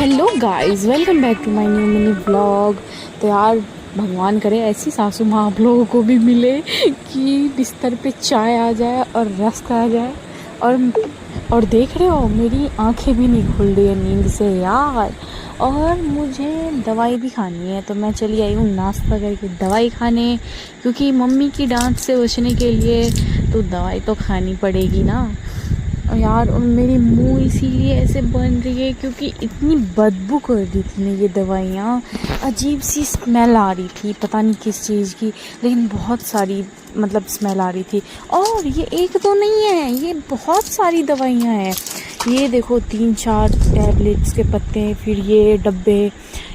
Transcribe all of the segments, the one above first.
Hello guys, welcome back to my new mini blog. तो यार भगवान करे ऐसी सासू माँ आप लोगों को भी मिले कि बिस्तर पे चाय आ जाए और रस्क आ जाए। और देख रहे हो मेरी आंखें भी नहीं खुल रही है नींद से यार। और मुझे दवाई भी खानी है तो मैं चली आई हूँ नाश्ता करके दवाई खाने, क्योंकि मम्मी की डांट से बचने के लिए तो दवाई तो खानी पड़ेगी ना यार। और मेरी मुंह इसीलिए ऐसे बन रही है क्योंकि इतनी बदबू कर दी थी ना ये दवाइयाँ। अजीब सी स्मेल आ रही थी, पता नहीं किस चीज़ की, लेकिन बहुत सारी मतलब स्मेल आ रही थी। और ये एक तो नहीं है, ये बहुत सारी दवाइयाँ हैं। ये देखो 3-4 टैबलेट्स के पत्ते, फिर ये डब्बे,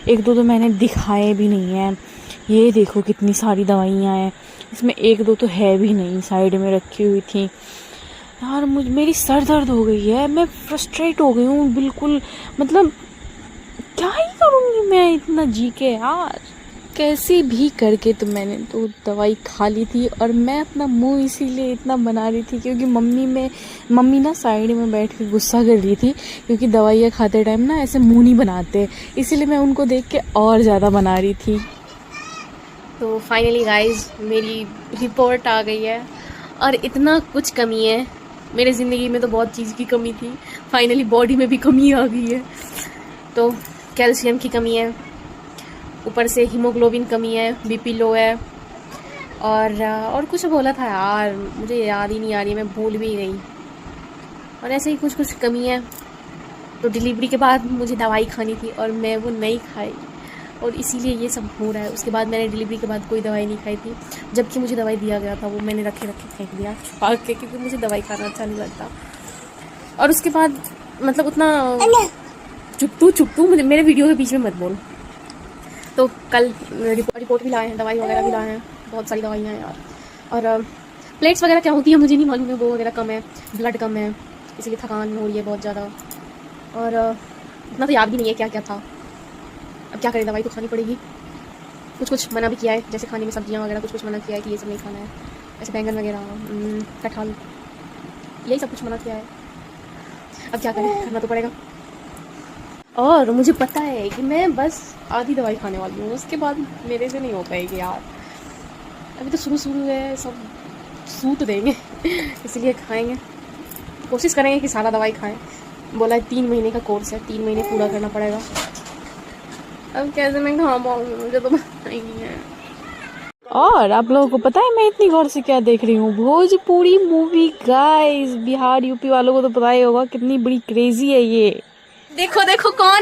एक दो तो मैंने दिखाए भी नहीं हैं। ये देखो कितनी सारी दवाइयाँ हैं, इसमें एक दो तो है भी नहीं, साइड में रखी हुई थी। यार मेरी सर दर्द हो गई है, मैं फ्रस्ट्रेट हो गई हूँ बिल्कुल। मतलब क्या ही करूँगी मैं इतना जी के यार। कैसे भी करके तो मैंने तो दवाई खा ली थी। और मैं अपना मुंह इसीलिए इतना बना रही थी क्योंकि मम्मी ना साइड में बैठ के गुस्सा कर रही थी, क्योंकि दवाइयाँ खाते टाइम ना ऐसे मुंह नहीं बनाते, इसीलिए मैं उनको देख के और ज़्यादा बना रही थी। तो फाइनली गाइस मेरी रिपोर्ट आ गई है और इतना कुछ कमी है मेरे ज़िंदगी में, तो बहुत चीज़ की कमी थी, फाइनली बॉडी में भी कमी आ गई है। तो कैल्शियम की कमी है, ऊपर से हीमोग्लोबिन कमी है, बीपी लो है, और कुछ बोला था यार, मुझे याद ही नहीं आ रही, मैं भूल भी गई। और ऐसे ही कुछ कुछ कमी है। तो डिलीवरी के बाद मुझे दवाई खानी थी और मैं वो नहीं खाई, और इसीलिए ये सब हो रहा है। उसके बाद मैंने डिलीवरी के बाद कोई दवाई नहीं खाई थी, जबकि मुझे दवाई दिया गया था वो मैंने रखे फेंक दिया छुपा के, क्योंकि मुझे दवाई खाना अच्छा नहीं लगता। और उसके बाद मतलब उतना चुप तू मुझे मेरे वीडियो के बीच में मत बोल। तो कल रिपोर्ट भी लाए हैं, दवाई वगैरह भी लाए हैं, बहुत सारी दवाइयाँ हैं यार। और प्लेट्स वगैरह क्या होती है मुझे नहीं मालूम है, वो वगैरह कम है, ब्लड कम है, इसलिए थकान हो रही है बहुत ज़्यादा। और इतना तो याद भी नहीं है क्या क्या था। अब क्या करें, दवाई तो खानी पड़ेगी। कुछ मना भी किया है, जैसे खाने में सब्जियां वगैरह कुछ मना किया है कि ये सब नहीं खाना है, जैसे बैंगन वगैरह, कटहल, यही सब कुछ मना किया है। अब क्या करें, करना तो पड़ेगा। और मुझे पता है कि मैं बस आधी दवाई खाने वाली हूँ, उसके बाद मेरे से नहीं हो पाएगी यार। अभी तो शुरू है, सब सूट देंगे इसलिए खाएंगे, कोशिश करेंगे कि सारा दवाई खाएं। बोला है 3 महीने का कोर्स है, 3 महीने पूरा करना पड़ेगा। अब कैसे मैं खा पाऊंगी, मुझे तो पता ही नहीं है। और आप लोगों को पता है मैं इतनी गौर से क्या देख रही हूँ? Bhojpuri movie guys. Bihar UP वालों को तो पता ही होगा कितनी बड़ी क्रेजी है ये। देखो देखो कौन